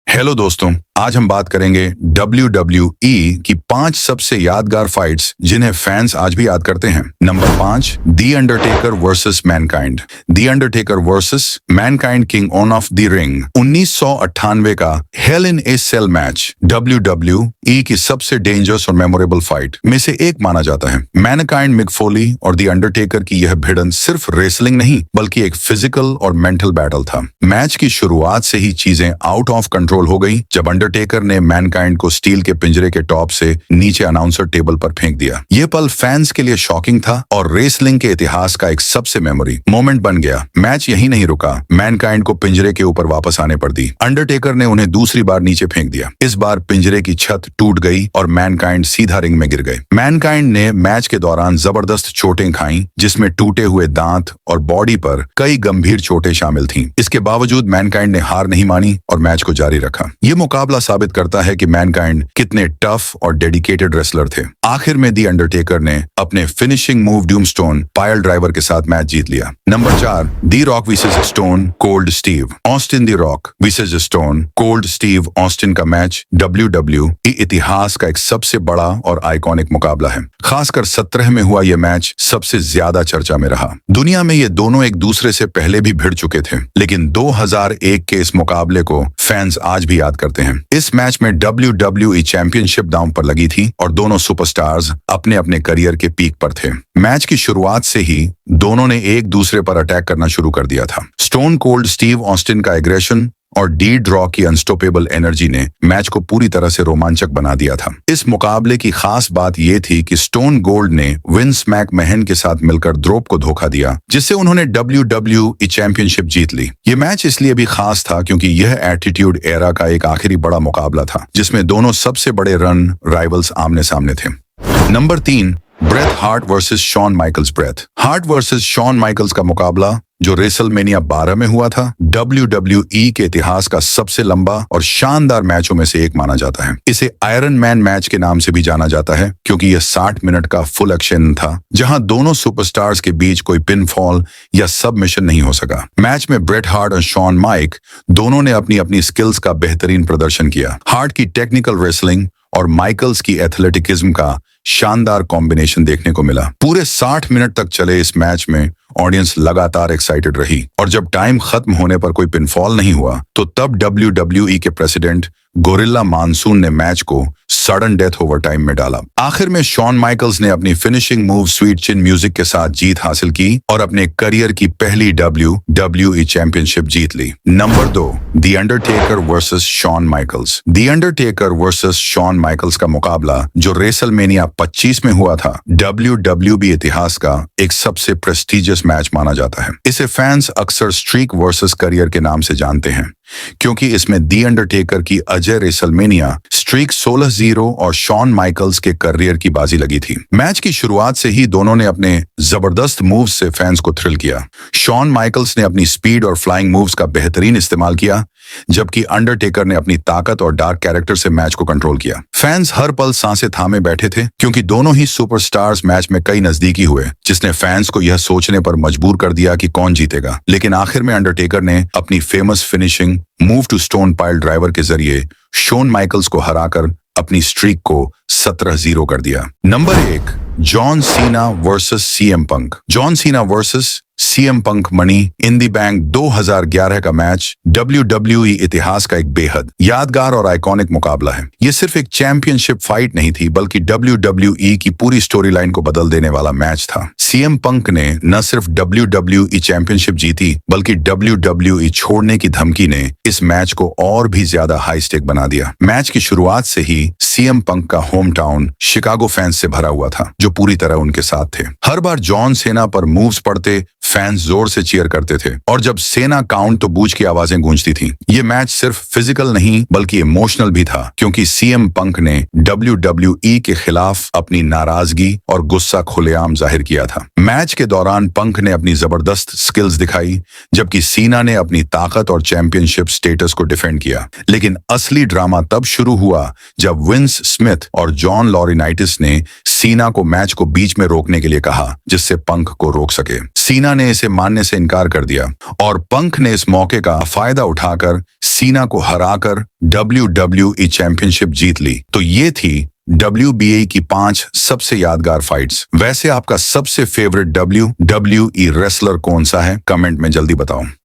Hello दोस्तों, आज हम बात करेंगे WWE की 5 सबसे यादगार फाइट्स जिन्हें फैंस आज भी याद करते हैं। Number 5, the Undertaker versus Mankind. The Undertaker versus Mankind, king on off the ring. 1998 का हेल इन ए सेल मैच WWE की सबसे डेंजरस और मेमोरेबल फाइट में से एक माना जाता है। मैनकाइंड, मिक फोली और द अंडरटेकर की यह भिड़ंत सिर्फ रेसलिंग नहीं बल्कि एक फिजिकल और मेंटल बैटल था। मैच की शुरुआत से ही चीजें आउट ऑफ कंट्रोल हो गई जब अंडरटेकर ने मैनकाइंड को स्टील के पिंजरे के टॉप से नीचे अनाउंसर टेबल पर फेंक दिया। ये पल फैंस के लिए शॉकिंग था और रेसलिंग के इतिहास का एक सबसे मेमोरी मोमेंट बन गया। मैच यहीं नहीं रुका, मैनकाइंड को पिंजरे के ऊपर वापस आने पर दी। अंडरटेकर ने उन्हें दूसरी बार नीचे फेंक दिया। इस बार पिंजरे की छत टूट गई और मैनकाइंड सीधा रिंग में गिर गए। मैनकाइंड ने मैच के दौरान जबरदस्त चोटें खाई, जिसमें टूटे हुए दांत और बॉडी पर कई गंभीर चोटें शामिल थीं। इसके बावजूद मैनकाइंड ने हार नहीं मानी और मैच को जारी रखा। ये मुकाबला साबित करता है कि मैनकाइंड कितने टफ और डेडिकेटेड रेसलर थे। आखिर में दी अंडरटेकर ने अपने finishing move tombstone pile driver के साथ मैच जीत लिया। Number 4, the Rock versus Stone Cold Steve Austin. The Rock versus Stone Cold Steve Austin का मैच WWE इतिहास का एक सबसे बड़ा और आइकॉनिक मुकाबला है। खासकर 17 में हुआ यह मैच सबसे ज्यादा चर्चा में रहा। दुनिया में ये दोनों एक दूसरे से पहले भी भिड़ चुके थे, लेकिन 2001 के इस मुकाबले को फैंस आज भी याद करते हैं। इस मैच में WWE चैंपियनशिप दांव पर लगी थी और दोनों सुपरस्टार्स अपने अपने करियर के पीक पर थे। मैच की शुरुआत से ही दोनों ने एक दूसरे पर अटैक करना शुरू कर दिया था। स्टोन कोल्ड स्टीव ऑस्टिन का एग्रेशन और डी ड्रॉ की अनस्टॉपेबल एनर्जी ने मैच को पूरी तरह से रोमांचक बना दिया था। इस मुकाबले की खास बात यह थी कि स्टोन कोल्ड ने विंस मैकमैहन के साथ मिलकर ड्रोप को धोखा दिया, जिससे उन्होंने WWE चैंपियनशिप जीत ली। ये मैच इसलिए भी खास था क्योंकि यह एटीट्यूड एरा का एक आखिरी बड़ा मुकाबला था, जिसमें दोनों सबसे बड़े रन राइवल्स आमने सामने थे। Number 3, Bret Hart versus Shawn Michaels. Bret Hart versus Shawn Michaels का मुकाबला जो रेसलमेनिया 12 में हुआ था, WWE के इतिहास का सबसे लंबा और शानदार मैचों में से एक माना जाता है। इसे आयरन मैन मैच के नाम से भी जाना जाता है क्योंकि यह 60 मिनट का फुल एक्शन था, जहां दोनों सुपरस्टार्स के बीच कोई पिनफॉल या सबमिशन नहीं हो सका। मैच में ब्रेट हार्ट और शॉन माइक दोनों ने अपनी अपनी स्किल्स का बेहतरीन प्रदर्शन किया। हार्ट की टेक्निकल रेसलिंग और माइकल्स की एथलेटिकिज्म का शानदार कॉम्बिनेशन देखने को मिला। पूरे 60 मिनट तक चले इस मैच में ऑडियंस लगातार एक्साइटेड रही और जब टाइम खत्म होने पर कोई पिनफॉल नहीं हुआ तो तब WWE के प्रेसिडेंट गोरिल्ला मानसून ने मैच को सडन डेथ ओवरटाइम में डाला। आखिर में शॉन माइकल्स ने अपनी फिनिशिंग मूव स्वीट चिन म्यूजिक के साथ जीत हासिल की और अपने करियर की पहली WWE चैंपियनशिप जीत ली। Number 2, the Undertaker versus Shawn Michaels. The Undertaker versus Shawn Michaels का मुकाबला जो रेसलमेनिया 25 में हुआ था, WWE इतिहास का एक सबसे प्रेस्टिजियस मैच माना जाता है। इसे फैंस अक्सर स्ट्रीक वर्सेस करियर के नाम से जानते हैं क्योंकि इसमें दी अंडरटेकर की अजय रेसलमेनिया स्ट्रीक 16-0 और शॉन माइकल्स के करियर की बाजी लगी थी। मैच की शुरुआत से ही दोनों ने अपने जबरदस्त मूव्स से फैंस को थ्रिल किया। शॉन माइकल्स ने अपनी स्पीड और फ्लाइंग मूव्स का बेहतरीन इस्तेमाल किया, जबकि अंडरटेकर ने अपनी ताकत और डार्क कैरेक्टर से मैच को कंट्रोल किया। फैंस हर पल सांसें थामे बैठे थे क्योंकि दोनों ही सुपरस्टार्स मैच में कई नजदीकी हुए, जिसने फैंस को यह सोचने पर मजबूर कर दिया कि कौन जीतेगा। लेकिन आखिर में अंडरटेकर ने अपनी famous finishing move tombstone pile driver के जरिए शॉन माइकल्स को हराकर अपनी स्ट्रीक को 17-0 कर दिया। Number 1, John Cena versus CM Punk. John Cena versus CM Punk money in the bank 2011 का मैच WWE इतिहास का एक बेहद यादगार और आइकॉनिक मुकाबला है। ये सिर्फ एक चैंपियनशिप फाइट नहीं थी बल्कि WWE की पूरी स्टोरी लाइन को बदल देने वाला मैच था। सीएम पंक ने न सिर्फ WWE चैंपियनशिप जीती बल्कि WWE छोड़ने की धमकी ने इस मैच को और भी ज्यादा हाई स्टेक बना दिया। मैच की शुरुआत से ही सीएम पंक का होम टाउन शिकागो फैंस से भरा हुआ था जो पूरी तरह उनके साथ थे। हर बार जॉन सेना पर मूव्स पड़ते फैंस जोर से चीयर करते थे और जब सेना काउंट तो बूझ की आवाजें गूंजती थीं। ये मैच सिर्फ फिजिकल नहीं बल्कि इमोशनल भी था क्योंकि सीएम पंक ने WWE के खिलाफ अपनी नाराजगी और गुस्सा खुलेआम जाहिर किया था। मैच के दौरान पंक ने अपनी जबरदस्त स्किल्स दिखाई जबकि सीना ने अपनी ताकत और चैंपियनशिप स्टेटस को डिफेंड किया। लेकिन असली ड्रामा तब शुरू हुआ जब विंस स्मिथ और जॉन लॉरिनाइटिस ने सीना को मैच को बीच में रोकने के लिए कहा जिससे पंक को रोक सके। सीना ने इसे मानने से इनकार कर दिया और पंक ने इस मौके का फायदा उठाकर सीना को हराकर WWE चैंपियनशिप जीत ली। तो ये थी WBA की 5 सबसे यादगार फाइट्स। वैसे आपका सबसे फेवरेट WWE रेसलर कौन सा है? कमेंट में जल्दी बताओ।